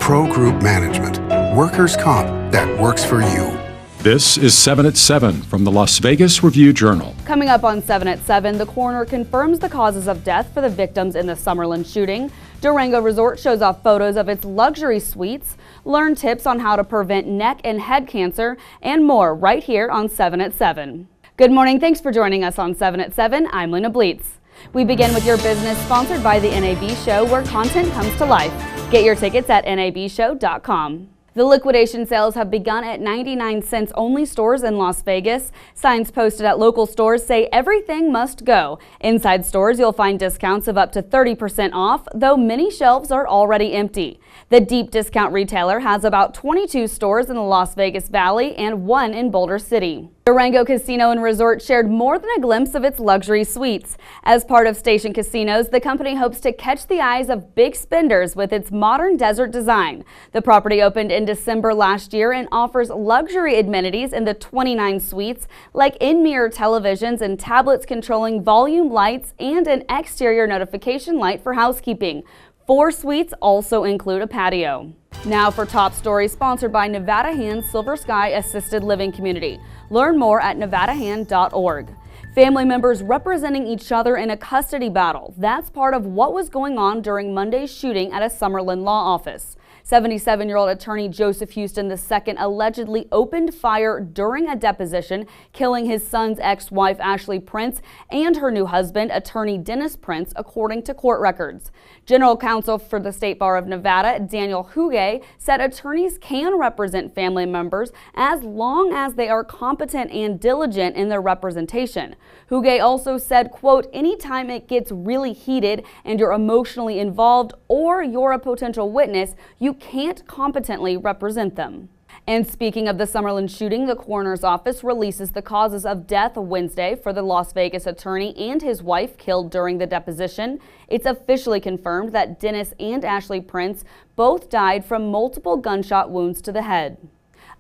Pro Group Management. Workers' comp that works for you. This is 7 at 7 from the Las Vegas Review-Journal. Coming up on 7 at 7, the coroner confirms the causes of death for the victims in the Summerlin shooting. Durango Resort shows off photos of its luxury suites. Learn tips on how to prevent neck and head cancer and more right here on 7 at 7. Good morning. Thanks for joining us on 7 at 7. I'm Lena Bleetz. We begin with your business, sponsored by the NAB Show, where content comes to life. Get your tickets at nabshow.com. The liquidation sales have begun at 99 cents only stores in Las Vegas. Signs posted at local stores say everything must go. Inside stores, you'll find discounts of up to 30% off, though many shelves are already empty. The deep discount retailer has about 22 stores in the Las Vegas Valley and one in Boulder City. Durango Casino and Resort shared more than a glimpse of its luxury suites. As part of Station Casinos, the company hopes to catch the eyes of big spenders with its modern desert design. The property opened in December last year and offers luxury amenities in the 29 suites, like in-mirror televisions and tablets controlling volume lights and an exterior notification light for housekeeping. 4 suites also include a patio. Now for top stories, sponsored by Nevada Hand's Silver Sky Assisted Living Community. Learn more at nevadahand.org. Family members representing each other in a custody battle. That's part of what was going on during Monday's shooting at a Summerlin law office. 77-year-old attorney Joseph Houston II allegedly opened fire during a deposition, killing his son's ex-wife Ashley Prince and her new husband, attorney Dennis Prince, according to court records. General counsel for the State Bar of Nevada, Daniel Huge, said attorneys can represent family members as long as they are competent and diligent in their representation. Huge also said, quote, anytime it gets really heated and you're emotionally involved or you're a potential witness, you can't competently represent them. And speaking of the Summerlin shooting, the coroner's office releases the causes of death Wednesday for the Las Vegas attorney and his wife killed during the deposition. It's officially confirmed that Dennis and Ashley Prince both died from multiple gunshot wounds to the head.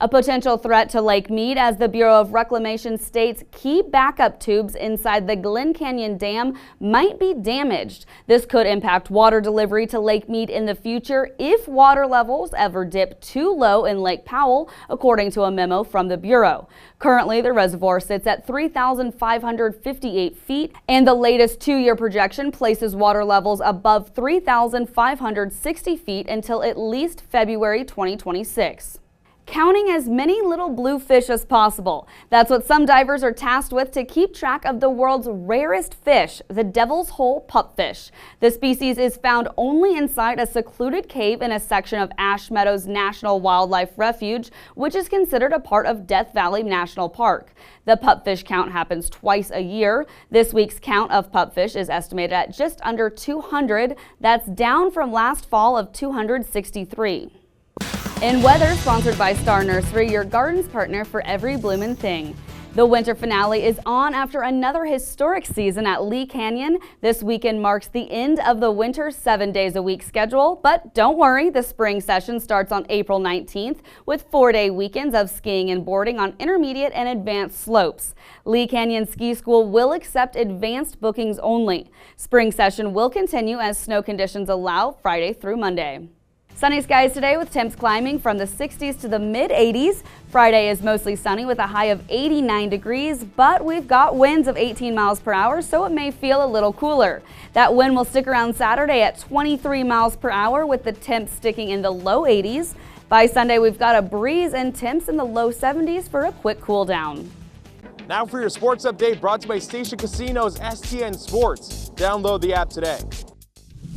A potential threat to Lake Mead as the Bureau of Reclamation states key backup tubes inside the Glen Canyon Dam might be damaged. This could impact water delivery to Lake Mead in the future if water levels ever dip too low in Lake Powell, according to a memo from the Bureau. Currently, the reservoir sits at 3,558 feet, and the latest 2-year projection places water levels above 3,560 feet until at least February 2026. Counting as many little blue fish as possible. That's what some divers are tasked with to keep track of the world's rarest fish, the devil's hole pupfish. The species is found only inside a secluded cave in a section of Ash Meadows National Wildlife Refuge, which is considered a part of Death Valley National Park. The pupfish count happens twice a year. This week's count of pupfish is estimated at just under 200. That's down from last fall of 263. In weather, sponsored by Star Nursery, your garden's partner for every bloomin' thing. The winter finale is on after another historic season at Lee Canyon. This weekend marks the end of the winter 7-days-a-week schedule, but don't worry, the spring session starts on April 19th with 4-day weekends of skiing and boarding on intermediate and advanced slopes. Lee Canyon Ski School will accept advanced bookings only. Spring session will continue as snow conditions allow Friday through Monday. Sunny skies today with temps climbing from the 60s to the mid-80s. Friday is mostly sunny with a high of 89 degrees, but we've got winds of 18 miles per hour, so it may feel a little cooler. That wind will stick around Saturday at 23 miles per hour with the temps sticking in the low 80s. By Sunday, we've got a breeze and temps in the low 70s for a quick cool down. Now for your sports update, brought to you by Station Casinos STN Sports. Download the app today.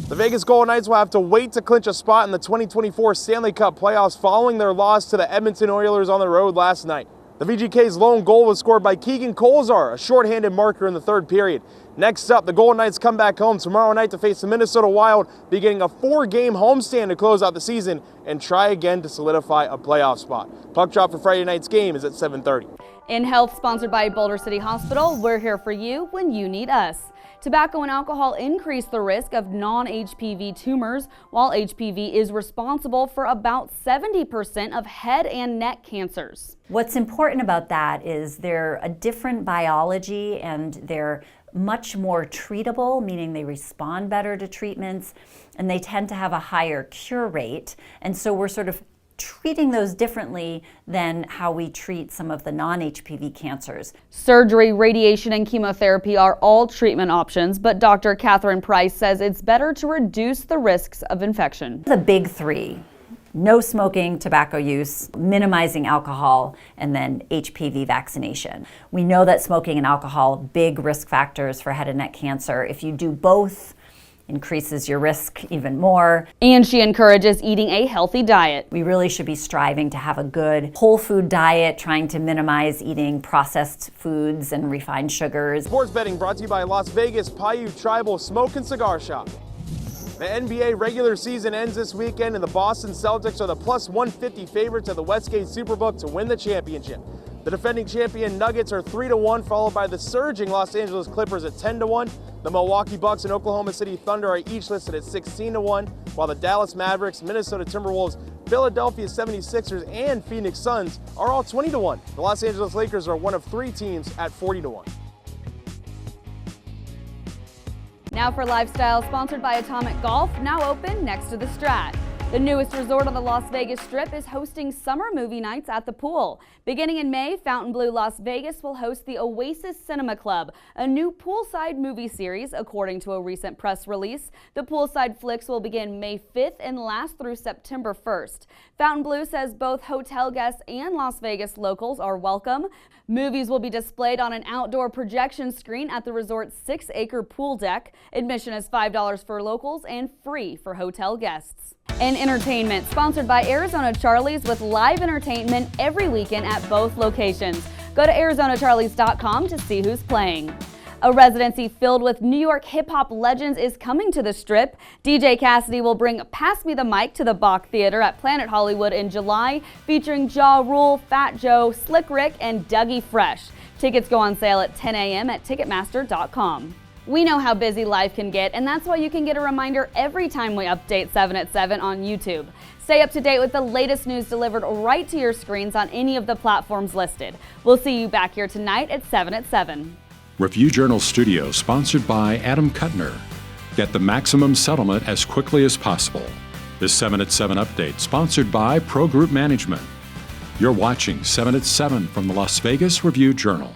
The Vegas Golden Knights will have to wait to clinch a spot in the 2024 Stanley Cup playoffs following their loss to the Edmonton Oilers on the road last night. The VGK's lone goal was scored by Keegan Kolzar, a shorthanded marker in the third period. Next up, the Golden Knights come back home tomorrow night to face the Minnesota Wild, beginning a 4-game homestand to close out the season and try again to solidify a playoff spot. Puck drop for Friday night's game is at 7:30. In health, sponsored by Boulder City Hospital, we're here for you when you need us. Tobacco and alcohol increase the risk of non-HPV tumors, while HPV is responsible for about 70% of head and neck cancers. What's important about that is they're a different biology and they're much more treatable, meaning they respond better to treatments. and they tend to have a higher cure rate. And so we're sort of treating those differently than how we treat some of the non-HPV cancers. Surgery, radiation, and chemotherapy are all treatment options, but Dr. Catherine Price says it's better to reduce the risks of infection. The big three: no smoking, tobacco use, minimizing alcohol, and then HPV vaccination. We know that smoking and alcohol, big risk factors for head and neck cancer. If you do both, increases your risk even more. And she encourages eating a healthy diet. We really should be striving to have a good whole food diet, trying to minimize eating processed foods and refined sugars. Sports betting brought to you by Las Vegas Paiute Tribal Smoke and Cigar Shop. The NBA regular season ends this weekend, and the Boston Celtics are the plus 150 favorites at the Westgate Superbook to win the championship. The defending champion Nuggets are 3-1, followed by the surging Los Angeles Clippers at 10-1. The Milwaukee Bucks and Oklahoma City Thunder are each listed at 16-1, while the Dallas Mavericks, Minnesota Timberwolves, Philadelphia 76ers, and Phoenix Suns are all 20-1. The Los Angeles Lakers are one of 3 teams at 40-1. Now for Lifestyle, sponsored by Atomic Golf, now open next to the Strat. The newest resort on the Las Vegas Strip is hosting summer movie nights at the pool. Beginning in May, Fontainebleau Las Vegas will host the Oasis Cinema Club, a new poolside movie series, according to a recent press release. The poolside flicks will begin May 5th and last through September 1st. Fontainebleau says both hotel guests and Las Vegas locals are welcome. Movies will be displayed on an outdoor projection screen at the resort's 6-acre pool deck. Admission is $5 for locals and free for hotel guests. And entertainment, sponsored by Arizona Charlie's, with live entertainment every weekend at both locations. Go to ArizonaCharlies.com to see who's playing. A residency filled with New York hip-hop legends is coming to the Strip. DJ Cassidy will bring Pass Me the Mic to the Bach Theater at Planet Hollywood in July, featuring Ja Rule, Fat Joe, Slick Rick, and Dougie Fresh. Tickets go on sale at 10 a.m. at Ticketmaster.com. We know how busy life can get, and that's why you can get a reminder every time we update 7 at 7 on YouTube. Stay up to date with the latest news delivered right to your screens on any of the platforms listed. We'll see you back here tonight at 7 at 7. Review Journal Studio, sponsored by Adam Kuttner. Get the maximum settlement as quickly as possible. This 7 at 7 update, sponsored by Pro Group Management. You're watching 7 at 7 from the Las Vegas Review Journal.